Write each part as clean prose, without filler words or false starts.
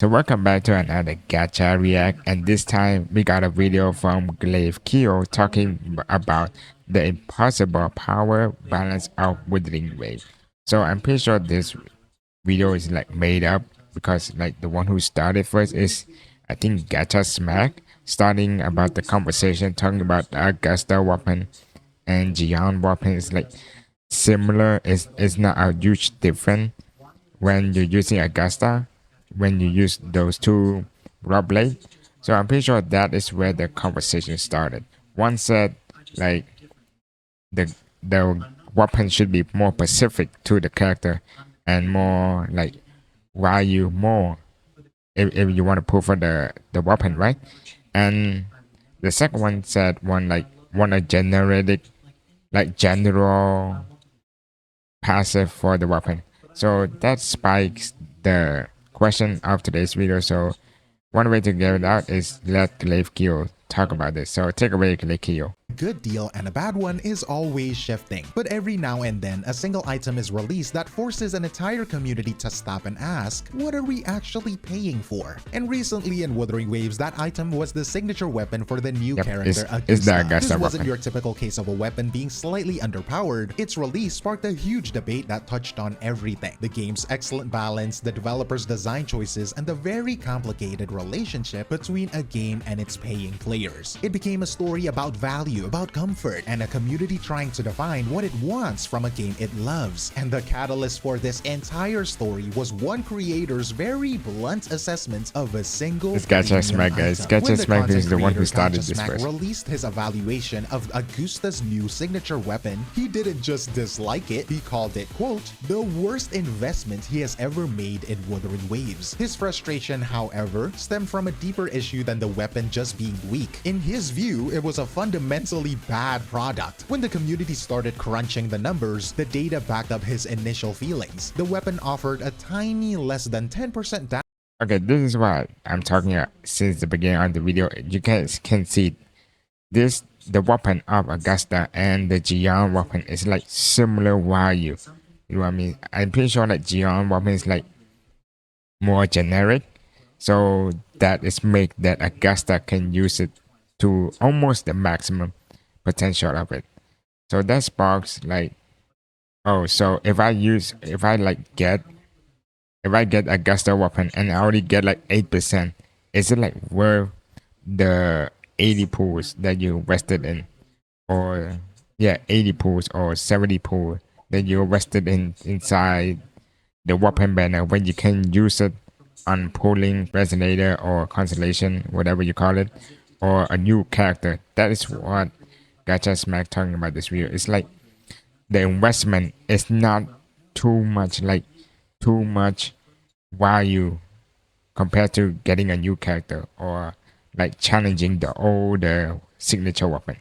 So welcome back to another Gacha React, and this time we got a video from Glaive Kyo talking about the impossible power balance of Wuthering Waves. So I'm pretty sure this video is like made up because like the one who started first is I think Gacha Smack starting about the conversation talking about the Augusta weapon and Gion weapon is like similar. It's not a huge difference when you're using Augusta, when you use those two raw blades. So I'm pretty sure that is where the conversation started. One said like the weapon should be more specific to the character and more like value more if you want to pull for the weapon, right? And the second one said one a generic like general passive for the weapon. So that spikes the question of today's video. So one way to get it out is let Glaive Kyo talk about this. So take away Glaive Kyo. Good deal and a bad one is always shifting, but every now and then a single item is released that forces an entire community to stop and ask, what are we actually paying for? And recently in Wuthering Waves, that item was the signature weapon for the new character Augusta. It's the Augusta this wasn't weapon. your typical case of a weapon being slightly underpowered. Its release sparked a huge debate that touched on everything: the game's excellent balance, the developers' design choices, and the very complicated relationship between a game and its paying players. It became a story about value, about comfort, and a community trying to define what it wants from a game it loves. And the catalyst for this entire story was one creator's very blunt assessment of a single It's Gacha Smack, guys. Gacha Smack is the one who started this first. Released his evaluation of Augusta's new signature weapon, he didn't just dislike it, he called it, quote, the worst investment he has ever made in Wuthering Waves. His frustration, however, stemmed from a deeper issue than the weapon just being weak. In his view, it was a fundamentally bad product. When the community started crunching the numbers, the data backed up his initial feelings. The weapon offered a tiny less than 10% damage. Okay, this is what I'm talking about since the beginning of the video. You guys can see this, the weapon of Augusta and the Gion weapon is like similar value. You know what I mean? I'm pretty sure that Gion weapon is like more generic, so that is make that Augusta can use it to almost the maximum potential of it. So that sparks like, oh, so if I get Augusta weapon and I already get like 8%, is it like worth the 80 pools that you invested in? Or yeah, 80 pools or 70 pools that you invested inside the weapon banner when you can use it on pulling resonator or constellation, whatever you call it, or a new character. That is what Gacha Smack talking about this video. It's like the investment is not too much value compared to getting a new character or like challenging the older signature weapon.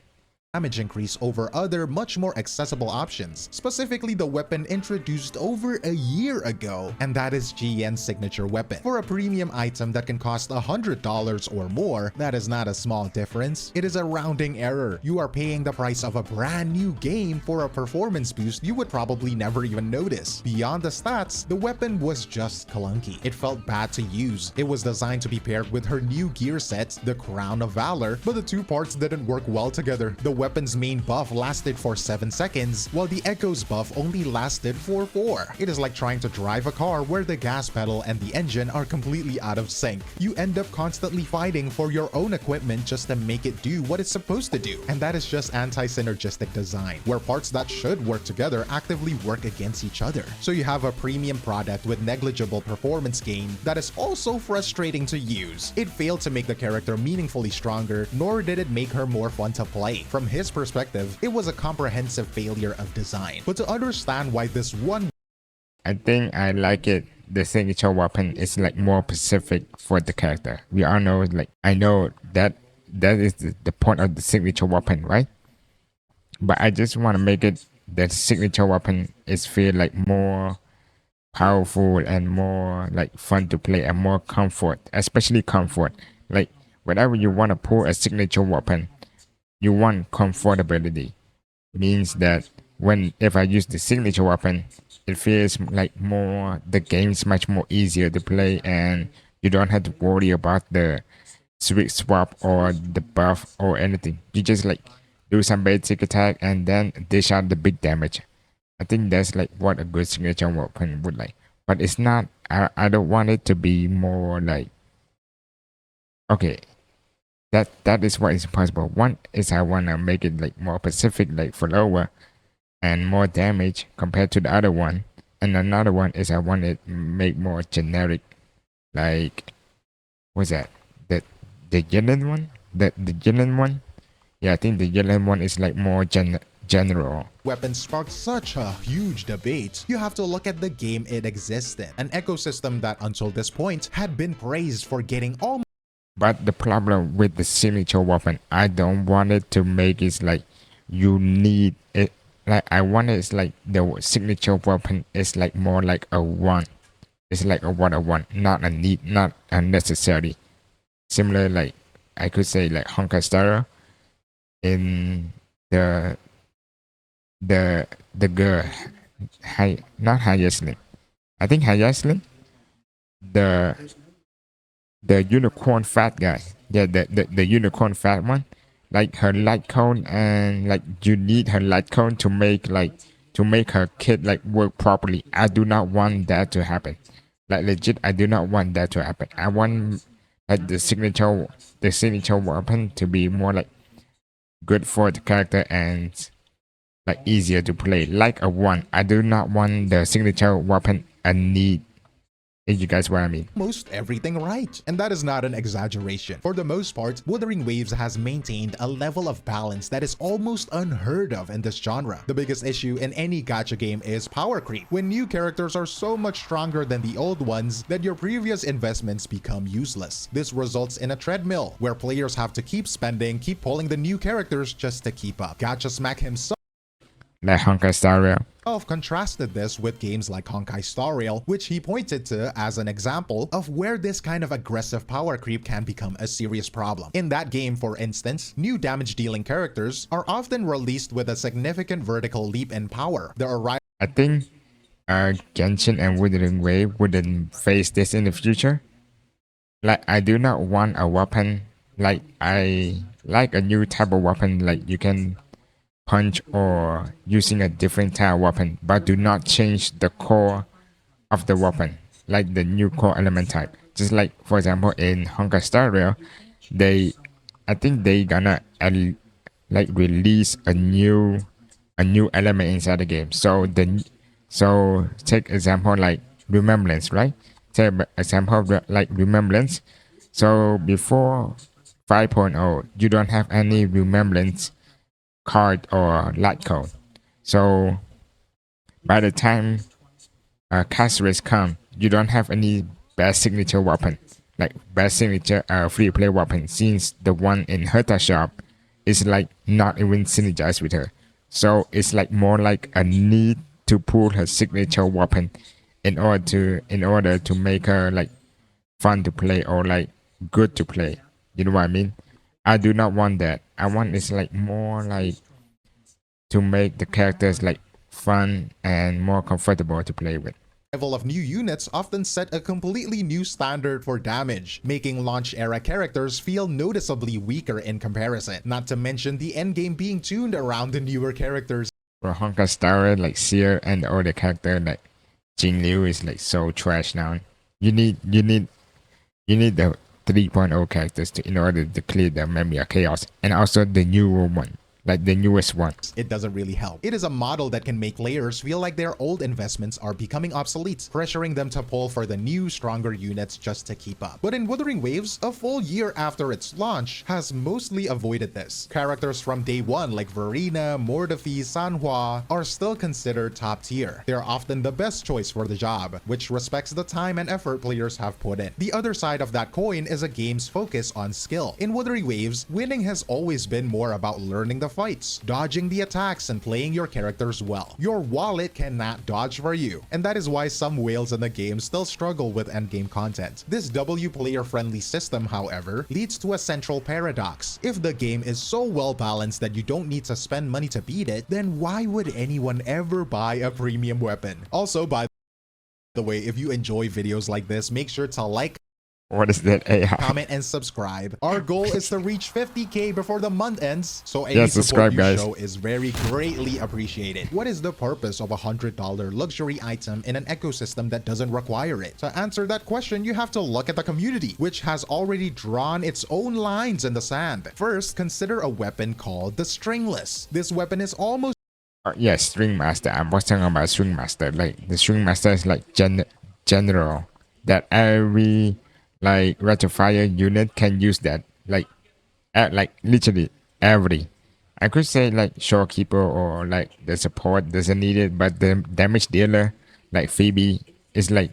Damage increase over other much more accessible options, specifically the weapon introduced over a year ago, and that is GN's signature weapon. For a premium item that can cost $100 or more, that is not a small difference. It is a rounding error. You are paying the price of a brand new game for a performance boost you would probably never even notice. Beyond the stats, the weapon was just clunky. It felt bad to use. It was designed to be paired with her new gear set, the Crown of Valor, but the two parts didn't work well together. The weapon's main buff lasted for 7 seconds, while the Echo's buff only lasted for 4. It is like trying to drive a car where the gas pedal and the engine are completely out of sync. You end up constantly fighting for your own equipment just to make it do what it's supposed to do. And that is just anti-synergistic design, where parts that should work together actively work against each other. So you have a premium product with negligible performance gain that is also frustrating to use. It failed to make the character meaningfully stronger, nor did it make her more fun to play. From his perspective, it was a comprehensive failure of design. But to understand why this one, I think I like it. The signature weapon is like more specific for the character. We all know, like I know that is the point of the signature weapon, right? But I just want to make it that signature weapon is feel like more powerful and more like fun to play and more comfort, especially comfort. Like whenever you want to pull a signature weapon, you want comfortability. Means that if I use the signature weapon, it feels like more the game's much more easier to play and You don't have to worry about the switch swap or the buff or anything. You just like do some basic attack and then dish out the big damage. I think that's like what a good signature weapon would like. But it's not. I don't want it to be more like okay. That is what is possible. One is I wanna make it like more specific, like for lower and more damage compared to the other one. And another one is I want it make more generic, like what's that? The the yellow one? The yellow one? Yeah, I think the yellow one is like more general. Weapon sparked such a huge debate, you have to look at the game it exists in, an ecosystem that until this point had been praised for getting all. But the problem with the signature weapon, I don't want it to make it like you need it. Like I want it like the signature weapon is like more like a one. It's like a what I want, not a need, not a necessary. Similar like I could say like Honkai Star in the the girl high not Hayaslim. I think Hayaslim the the unicorn fat guy. Yeah, the unicorn fat one. Like her light cone and like you need her light cone to make her kid like work properly. I do not want that to happen. Like legit, I do not want that to happen. I want like the signature weapon to be more like good for the character and like easier to play. Like a one. I do not want the signature weapon a need. If you guys what I mean. Almost everything right. And that is not an exaggeration. For the most part, Wuthering Waves has maintained a level of balance that is almost unheard of in this genre. The biggest issue in any gacha game is power creep, when new characters are so much stronger than the old ones that your previous investments become useless. This results in a treadmill, where players have to keep spending, keep pulling the new characters just to keep up. Gacha Smack himself Like Honkai Star Rail. contrasted this with games like Honkai Star Rail, which he pointed to as an example of where this kind of aggressive power creep can become a serious problem. In that game, for instance, new damage-dealing characters are often released with a significant vertical leap in power. The arrival I think Genshin and Wuthering Wave wouldn't face this in the future. Like I do not want a weapon like I like a new type of weapon like you can punch or using a different type of weapon, but do not change the core of the weapon, like the new core element type. Just like for example in Honkai Star Rail, I think they gonna like release a new element inside the game. So take example like remembrance, right? Take example like remembrance. So before 5.0, you don't have any remembrance card or light code. So by the time customers come, you don't have any best signature weapon, like best signature free play weapon, since the one in Herta shop is like not even synergized with her. So it's like more like a need to pull her signature weapon in order to make her like fun to play or like good to play. You know what I mean? I do not want that. I want it's like more like to make the characters like fun and more comfortable to play with. of new units often set a completely new standard for damage, making launch era characters feel noticeably weaker in comparison, not to mention the endgame being tuned around the newer characters. For Honka Star, like Seer and the other character like Jing Liu is like so trash now. You need the 3.0 characters to in order to clear the memory of chaos, and also the newer one, like the newest one. It doesn't really help. It is a model that can make players feel like their old investments are becoming obsolete, pressuring them to pull for the new, stronger units just to keep up. But in Wuthering Waves, a full year after its launch, has mostly avoided this. Characters from day one like Verena, Mordefi, Sanhua are still considered top tier. They're often the best choice for the job, which respects the time and effort players have put in. The other side of that coin is a game's focus on skill. In Wuthering Waves, winning has always been more about learning the fights, dodging the attacks, and playing your characters well. Your wallet cannot dodge for you, and that is why some whales in the game still struggle with endgame content. This W player-friendly system, however, leads to a central paradox. If the game is so well balanced that you don't need to spend money to beat it, then why would anyone ever buy a premium weapon? Also, by the way, if you enjoy videos like this, make sure to like, What is that AI? comment, and subscribe. Our goal is to reach 50K before the month ends, so any Yeah, support subscribe, you guys. show is very greatly appreciated. What is the purpose of a $100 luxury item in an ecosystem that doesn't require it? To answer that question, you have to look at the community, which has already drawn its own lines in the sand. First, consider a weapon called the Stringless. This weapon is almost Yeah, String Master. I was talking about String Master. Like the String Master is like general that every like rectifier unit can use that. Like literally every. I could say like Shorekeeper or like the support doesn't need it, but the damage dealer like Phoebe is like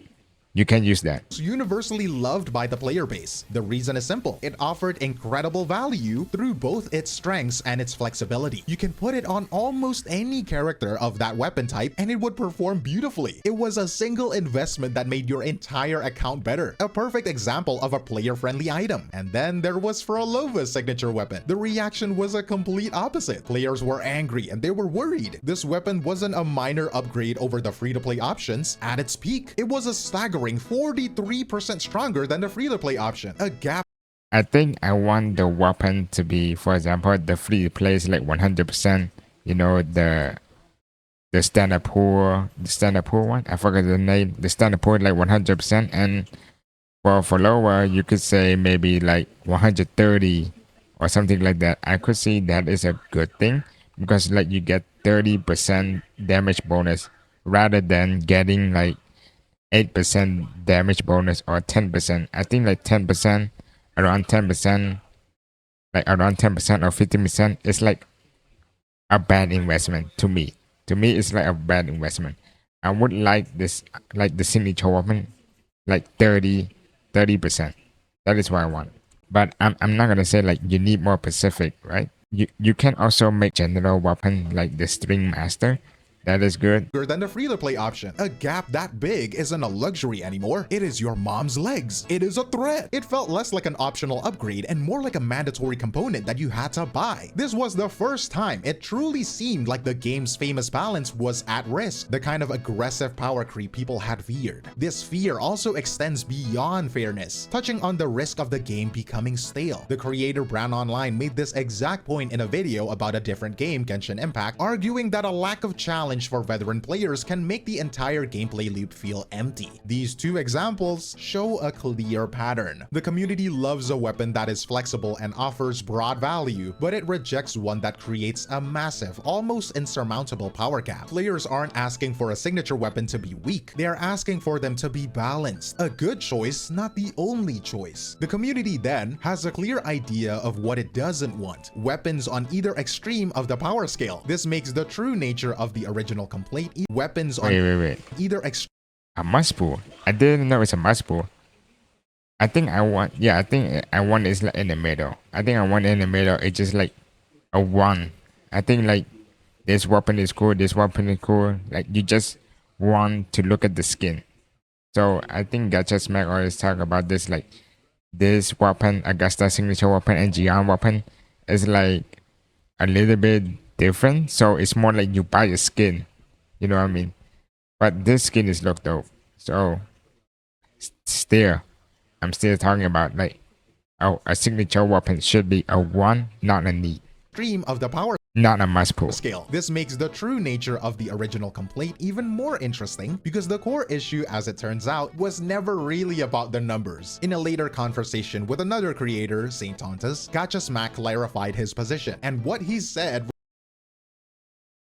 you can use that. universally loved by the player base. The reason is simple. It offered incredible value through both its strengths and its flexibility. You can put it on almost any character of that weapon type and it would perform beautifully. It was a single investment that made your entire account better. A perfect example of a player-friendly item. And then there was Frolova's signature weapon. The reaction was a complete opposite. Players were angry and they were worried. This weapon wasn't a minor upgrade over the free-to-play options. At its peak, it was a staggering 43% stronger than the free-to-play option. A gap I think I want the weapon to be, for example, the free play is like 100%. You know the standard pool one. I forgot the name. The standard pool like 100%, and for lower you could say maybe like 130 or something like that. I could see that is a good thing because like you get 30% damage bonus rather than getting like 8% damage bonus or 10%. I think like 10%, around 10%, like around 10% or 15% is like a bad investment to me. To me, it's like a bad investment. I would like this, like the signature weapon, like 30%. That is what I want. But I'm not gonna say like you need more specific, right? You can also make general weapon like the String Master. That is good. than the free-to-play option. A gap that big isn't a luxury anymore. It is your mom's legs. It is a threat. It felt less like an optional upgrade and more like a mandatory component that you had to buy. This was the first time it truly seemed like the game's famous balance was at risk, the kind of aggressive power creep people had feared. This fear also extends beyond fairness, touching on the risk of the game becoming stale. The creator Brown Online made this exact point in a video about a different game, Genshin Impact, arguing that a lack of challenge for veteran players can make the entire gameplay loop feel empty. These two examples show a clear pattern. The community loves a weapon that is flexible and offers broad value, but it rejects one that creates a massive, almost insurmountable power gap. Players aren't asking for a signature weapon to be weak, they are asking for them to be balanced. A good choice, not the only choice. The community then has a clear idea of what it doesn't want. Weapons on either extreme of the power scale. This makes the true nature of the original complaint. Weapons on Wait. either extreme. A must pull. I didn't know it's a must pull. I think I want. Yeah, I think I want is like in the middle. I think I want in the middle. It's just like a one. I think like this weapon is cool. This weapon is cool. Like you just want to look at the skin. So I think Gacha Smack always talk about this. Like this weapon, Augusta signature weapon and Gian weapon, is like a little bit different. So it's more like you buy a skin. You know what I mean? But this skin is look dope. So still, I'm still talking about like, oh, a signature weapon should be a one, not a need, Extreme of the power not a must pull. scale. This makes the true nature of the original complaint even more interesting because the core issue, as it turns out, was never really about the numbers. In a later conversation with another creator, Saint Tontas, Gacha Smack clarified his position, and what he said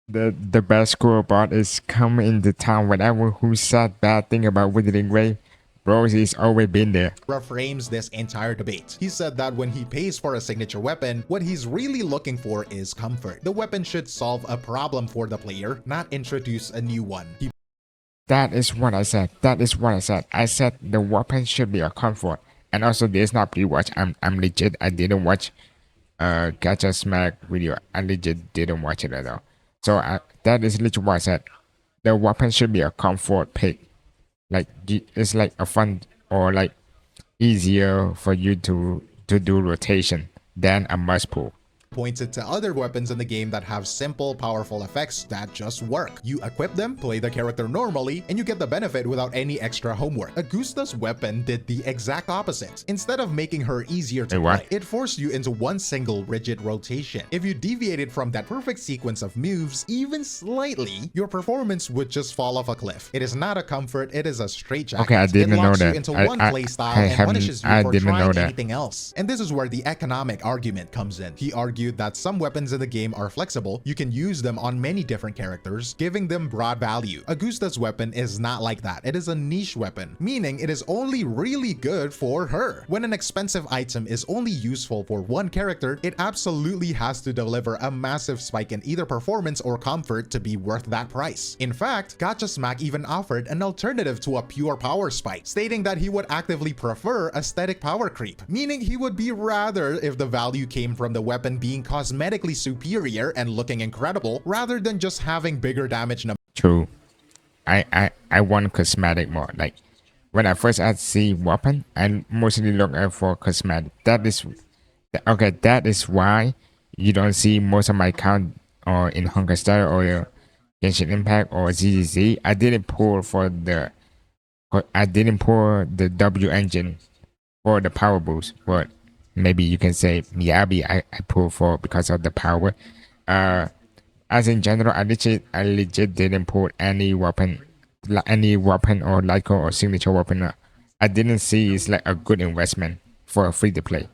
The best cool part is come into town whatever who said bad thing about Wuthering Waves. Bros, he's always been there. reframes this entire debate. He said that when he pays for a signature weapon, what he's really looking for is comfort. The weapon should solve a problem for the player, not introduce a new one. That is what I said. That is what I said. I said the weapon should be a comfort. And also this is not pre-watch. I'm legit. I didn't watch Gacha Smack video. I legit didn't watch it at all. So that is literally what I said. The weapon should be a comfort pick. Like it's like a fun or like easier for you to do rotation than a must pull. pointed to other weapons in the game that have simple, powerful effects that just work. You equip them, play the character normally, and you get the benefit without any extra homework. Augusta's weapon did the exact opposite. Instead of making her easier to play, it forced you into one single rigid rotation. If you deviated from that perfect sequence of moves even slightly, your performance would just fall off a cliff. It is not a comfort, it is a straitjacket. Okay, I didn't know that. It locks you into one playstyle and punishes you for trying anything else. And this is where the economic argument comes in. He argued that some weapons in the game are flexible, you can use them on many different characters, giving them broad value. Augusta's weapon is not like that. It is a niche weapon, meaning it is only really good for her. When an expensive item is only useful for one character, it absolutely has to deliver a massive spike in either performance or comfort to be worth that price. In fact, Gacha Smack even offered an alternative to a pure power spike, stating that he would actively prefer aesthetic power creep, meaning he would be rather if the value came from the weapon being cosmetically superior and looking incredible, rather than just having bigger damage numbers. True. I want cosmetic more. Like when I first see weapon, I mostly look out for cosmetic. That is why you don't see most of my count or in Hunger Star or Genshin Impact or ZZZ. I didn't pull the W engine for the power boost, but maybe you can say Miyabi I pulled for because of the power. As in general, I legit didn't pull any weapon or Lyco or signature weapon. I didn't see it's like a good investment for a free to play.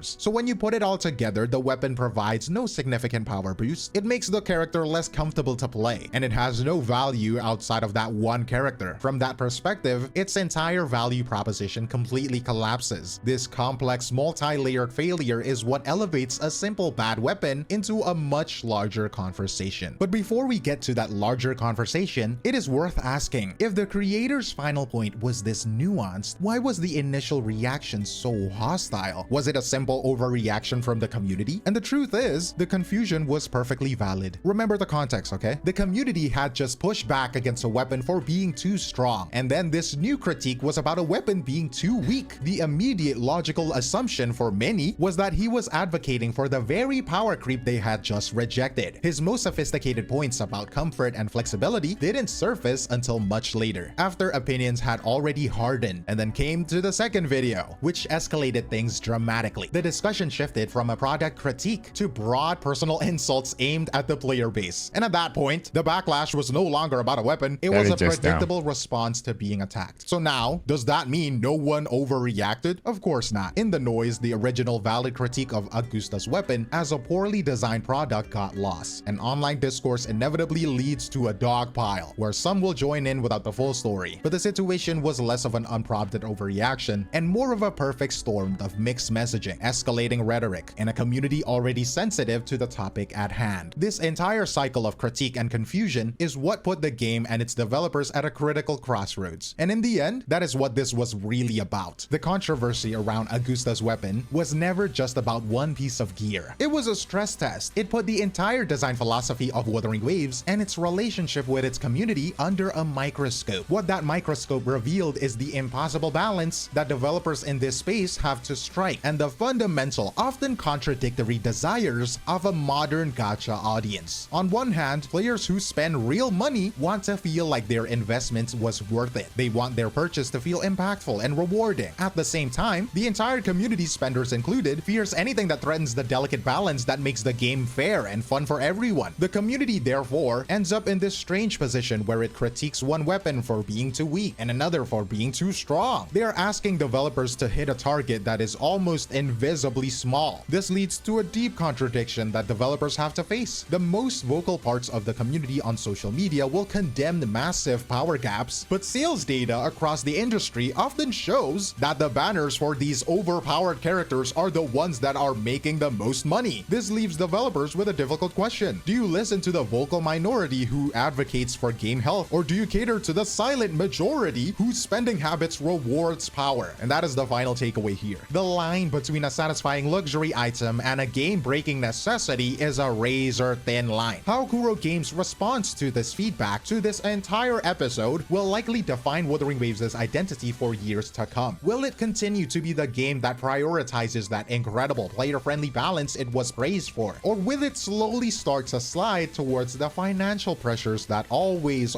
So when you put it all together, the weapon provides no significant power boost, it makes the character less comfortable to play, and it has no value outside of that one character. From that perspective, its entire value proposition completely collapses. This complex, multi-layered failure is what elevates a simple bad weapon into a much larger conversation. But before we get to that larger conversation, it is worth asking, if the creator's final point was this nuanced, why was the initial reaction so hostile? Was it a simple overreaction from the community? And the truth is, the confusion was perfectly valid. Remember the context, okay? The community had just pushed back against a weapon for being too strong, and then this new critique was about a weapon being too weak. The immediate logical assumption for many was that he was advocating for the very power creep they had just rejected. His most sophisticated points about comfort and flexibility didn't surface until much later, after opinions had already hardened, and then came to the second video, which escalated things dramatically. The discussion shifted from a product critique to broad personal insults aimed at the player base. And at that point, the backlash was no longer about a weapon, it was a predictable response to being attacked. So now, does that mean no one overreacted? Of course not. In the noise, the original valid critique of Augusta's weapon as a poorly designed product got lost, and online discourse inevitably leads to a dog pile, where some will join in without the full story. But the situation was less of an unprompted overreaction and more of a perfect storm of mixed messaging, escalating rhetoric, and a community already sensitive to the topic at hand. This entire cycle of critique and confusion is what put the game and its developers at a critical crossroads. And in the end, that is what this was really about. The controversy around Augusta's weapon was never just about one piece of gear. It was a stress test. It put the entire design philosophy of Wuthering Waves and its relationship with its community under a microscope. What that microscope revealed is the impossible balance that developers in this space have to strike, and the fundamental, often contradictory desires of a modern gacha audience. On one hand, players who spend real money want to feel like their investment was worth it. They want their purchase to feel impactful and rewarding. At the same time, the entire community, spenders included, fears anything that threatens the delicate balance that makes the game fair and fun for everyone. The community, therefore, ends up in this strange position where it critiques one weapon for being too weak and another for being too strong. They are asking developers to hit a target that is almost invisibly small. This leads to a deep contradiction that developers have to face. The most vocal parts of the community on social media will condemn the massive power gaps, but sales data across the industry often shows that the banners for these overpowered characters are the ones that are making the most money. This leaves developers with a difficult question. Do you listen to the vocal minority who advocates for game health, or do you cater to the silent majority whose spending habits rewards power? And that is the final takeaway here. The line between between a satisfying luxury item and a game-breaking necessity is a razor-thin line. How Kuro Games responds to this feedback to this entire episode will likely define Wuthering Waves' identity for years to come. Will it continue to be the game that prioritizes that incredible player-friendly balance it was praised for? Or will it slowly start to slide towards the financial pressures that always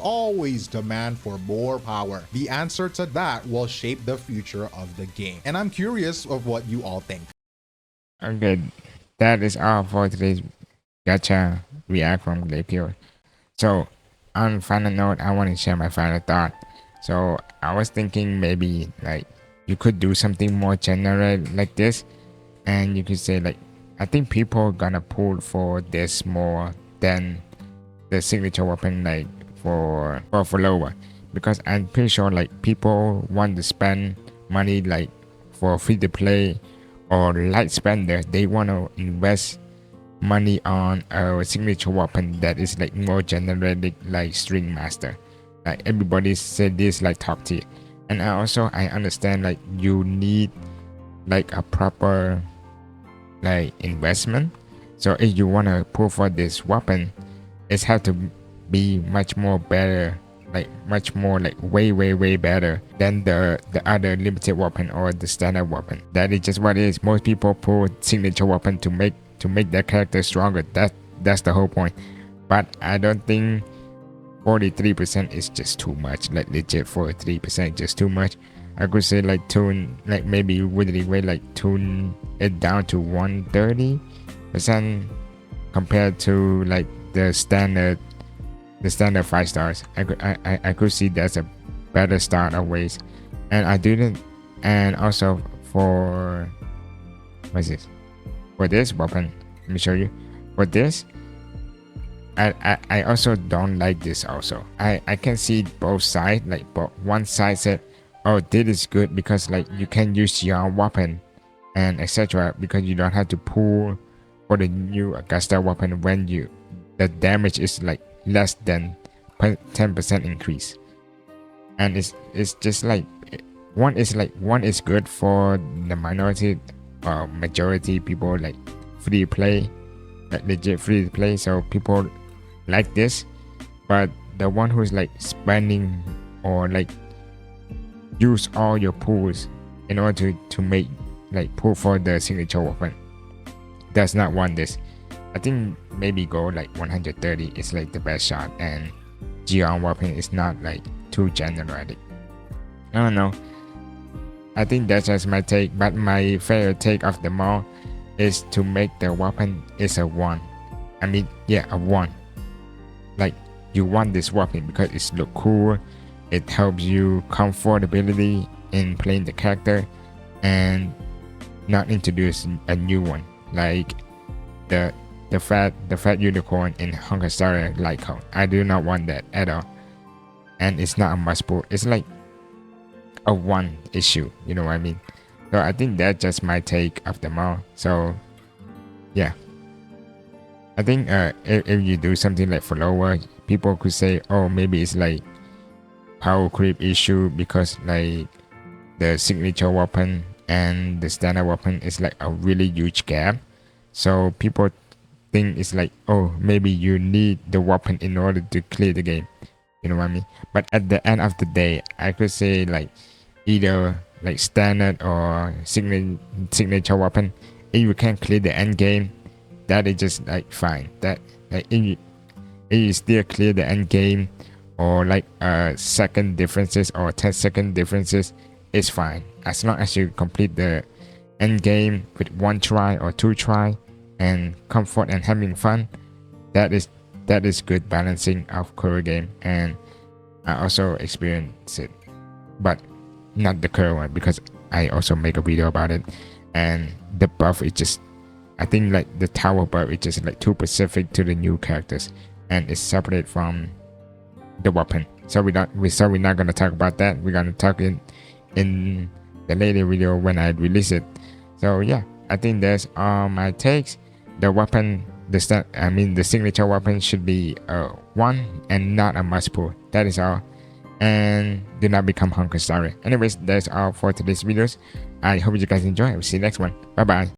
demand for more power? The answer to that will shape the future of the game. And I'm curious of what you all think. Okay, that is all for today's gacha react from Glapio. So, on final note, I want to share my final thought. So, I was thinking maybe like you could do something more general like this, and you could say like, I think people gonna pull for this more than the signature weapon like for phrolova, because I'm pretty sure like people want to spend money like for free to play or light spender. They want to invest money on a signature weapon that is like more generic like string master. Like everybody said this like top tier, and I understand like you need like a proper like investment. So if you want to pull for this weapon, it's have to be much more better, like much more like way better than the other limited weapon or the standard weapon. That is just what it is. Most people pull signature weapon to make their character stronger. That's the whole point. But I don't think 43% is just too much. Like legit 43% just too much. I could say like tune, like maybe Wuthering Waves like tune it down to 130% compared to like the standard 5 stars. I could see that's a better start of ways. And I didn't, and also for what's this? For this weapon, let me show you. For this, I also don't like this also. I can see both sides, like but one side said, oh, this is good because like you can use your weapon and etc. because you don't have to pull for the new Augusta weapon when the damage is like less than 10% increase. And it's just like one is good for the minority or majority people, like free to play, like legit free to play, so people like this. But the one who's like spending or like use all your pools in order to make like pull for the signature weapon does not want this. I think maybe go like 130 is like the best shot, and Geon weapon is not like too generic. I don't know. I think that's just my take, but my favorite take of them all is to make the weapon is a 1. I mean, yeah, a 1. Like you want this weapon because it's look cool, it helps you comfortability in playing the character, and not introduce a new one like the fat unicorn in Hunger Star Light Cone. I do not want that at all, and it's not a must pull. It's like a 1 issue, you know what I mean? So I think that's just my take of them all. So yeah, I think if you do something like phrolova, people could say, oh, maybe it's like power creep issue because like the signature weapon and the standard weapon is like a really huge gap. So people think it's like, oh, maybe you need the weapon in order to clear the game, you know what I mean? But at the end of the day, I could say like either like standard or signature weapon. If you can clear the end game, that is just like fine. That like if you still clear the end game or like second differences or 10-second differences, it's fine as long as you complete the end game with 1 try or 2 try and comfort and having fun. That is good balancing of Kuro game, and I also experienced it, but not the Kuro one because I also make a video about it. And the buff is just, I think like the tower buff is just like too specific to the new characters, and it's separate from the weapon. So we're not gonna talk about that. We're gonna talk in the later video when I release it. So yeah, I think that's all my takes. The weapon, the signature weapon should be a 1 and not a must pull. That is all. and do not become hungry. Sorry. Anyways, that's all for today's videos. I hope you guys enjoy. I'll see you next one. Bye bye.